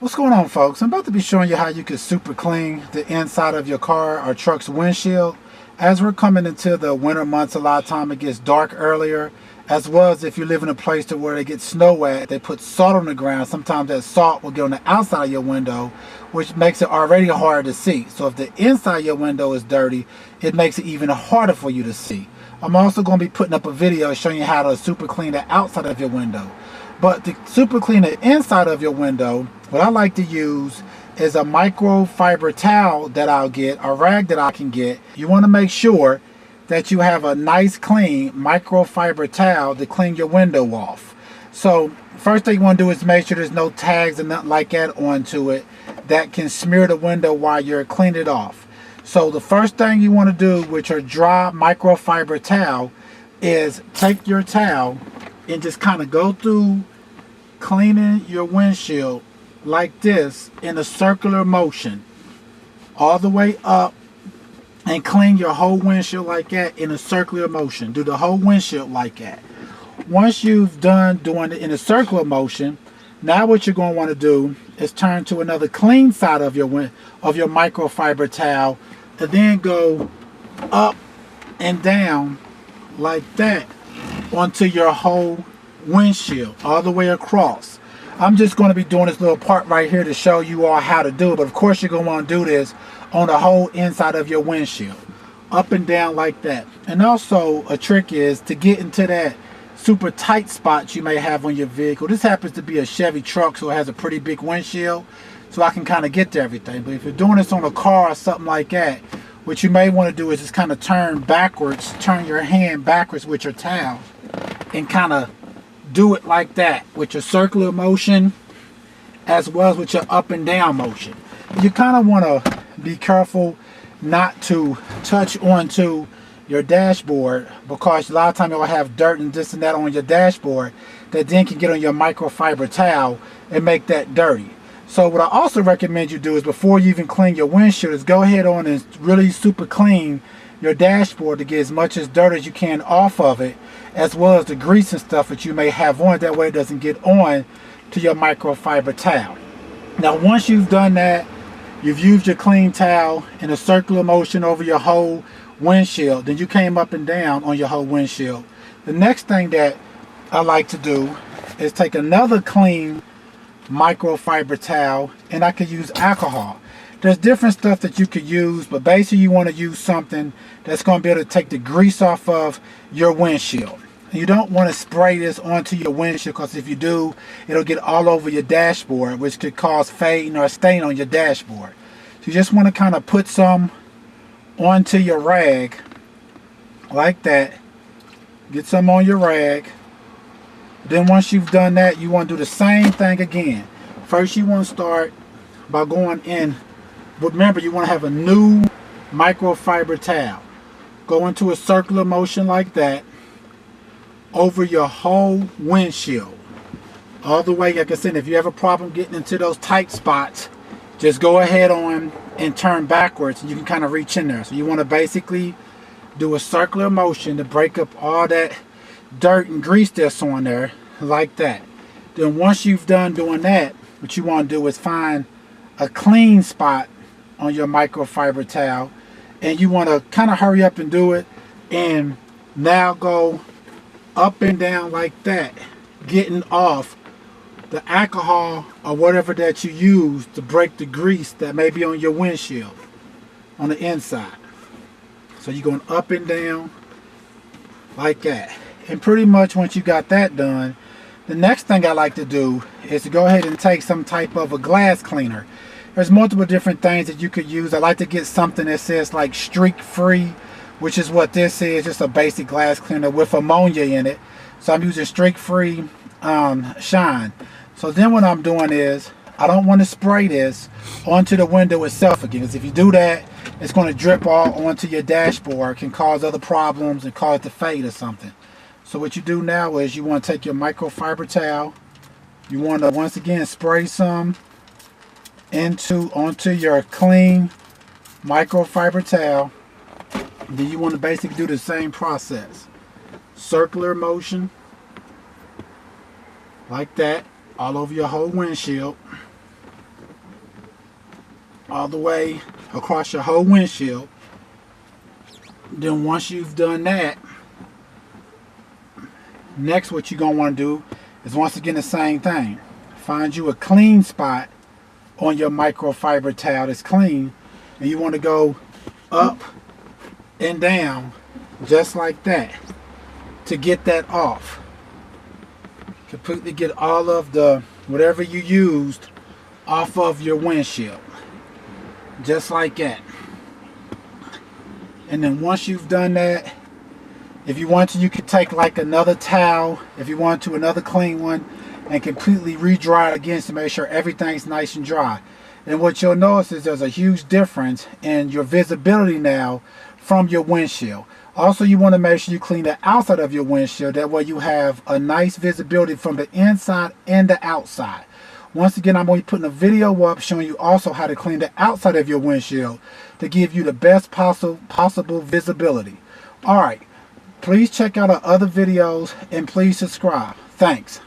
What's going on, folks? I'm about to be showing you how you can super clean the inside of your car or truck's windshield. As we're coming into the winter months, a lot of time it gets dark earlier, as well as if you live in a place to where they get snow at, they put salt on the ground. Sometimes that salt will get on the outside of your window, which makes it already hard to see. So if the inside of your window is dirty, it makes it even harder for you to see. I'm also going to be putting up a video showing you how to super clean the outside of your window. But to super clean the inside of your window, what I like to use is a microfiber towel that I'll get, a rag that I can get. You want to make sure that you have a nice clean microfiber towel to clean your window off. So first thing you want to do is make sure there's no tags and nothing like that onto it that can smear the window while you're cleaning it off. So the first thing you want to do with your dry microfiber towel is take your towel and just kind of go through cleaning your windshield like this in a circular motion all the way up, and clean your whole windshield like that in a circular motion. Do the whole windshield like that. Once you've done doing it in a circular motion, now what you're going to want to do is turn to another clean side of your microfiber towel, and then go up and down like that onto your whole windshield all the way across. I'm just going to be doing this little part right here to show you all how to do it, but of course you're going to want to do this on the whole inside of your windshield, up and down like that. And also a trick is to get into that super tight spot you may have on your vehicle. This happens to be a Chevy truck, so it has a pretty big windshield, so I can kind of get to everything. But if you're doing this on a car or something like that, what you may want to do is just kind of turn backwards, turn your hand backwards with your towel, and kind of do it like that with your circular motion as well as with your up and down motion. You kind of want to be careful not to touch onto your dashboard, because a lot of times you'll have dirt and this and that on your dashboard that then can get on your microfiber towel and make that dirty. So what I also recommend you do is, before you even clean your windshield, is go ahead on and really super clean your dashboard to get as much as dirt as you can off of it, as well as the grease and stuff that you may have on it. That way it doesn't get on to your microfiber towel. Now once you've done that, you've used your clean towel in a circular motion over your whole windshield, then you came up and down on your whole windshield. The next thing that I like to do is take another clean microfiber towel, and I could use alcohol. There's different stuff that you could use, but basically you want to use something that's going to be able to take the grease off of your windshield. You don't want to spray this onto your windshield, because if you do, it'll get all over your dashboard, which could cause fading or stain on your dashboard. So you just want to kind of put some onto your rag like that. Get some on your rag. Then once you've done that, you want to do the same thing again. First you want to start by going in, but remember, you want to have a new microfiber towel. Go into a circular motion like that over your whole windshield all the way. Like I said, if you have a problem getting into those tight spots, just go ahead on and turn backwards, and you can kind of reach in there. So you want to basically do a circular motion to break up all that dirt and grease that's on there like that. Then once you've done doing that, what you want to do is find a clean spot on your microfiber towel, and you want to kind of hurry up and do it, and now go up and down like that, getting off the alcohol or whatever that you use to break the grease that may be on your windshield on the inside. So you're going up and down like that. And pretty much once you got that done, the next thing I like to do is to go ahead and take some type of a glass cleaner. There's multiple different things that you could use. I like to get something that says like streak free, which is what this is, just a basic glass cleaner with ammonia in it. So I'm using streak free shine. So then what I'm doing is, I don't want to spray this onto the window itself again, because if you do that, it's going to drip all onto your dashboard, can cause other problems and cause it to fade or something. So what you do now is you want to take your microfiber towel, you want to once again spray some onto your clean microfiber towel. Then you want to basically do the same process. Circular motion like that all over your whole windshield. all the way across your whole windshield. Then once you've done that, next what you're going to want to do is once again the same thing. Find you a clean spot on your microfiber towel that's clean, and you want to go up and down just like that to get that off. Completely get all of the whatever you used off of your windshield, just like that. And then once you've done that, if you want to, you could take like another towel, if you want to, another clean one, and completely re-dry it again to make sure everything's nice and dry. And what you'll notice is there's a huge difference in your visibility now from your windshield. Also, you want to make sure you clean the outside of your windshield. That way you have a nice visibility from the inside and the outside. Once again, I'm going to be putting a video up showing you also how to clean the outside of your windshield to give you the best possible visibility. Alright, please check out our other videos and please subscribe. Thanks.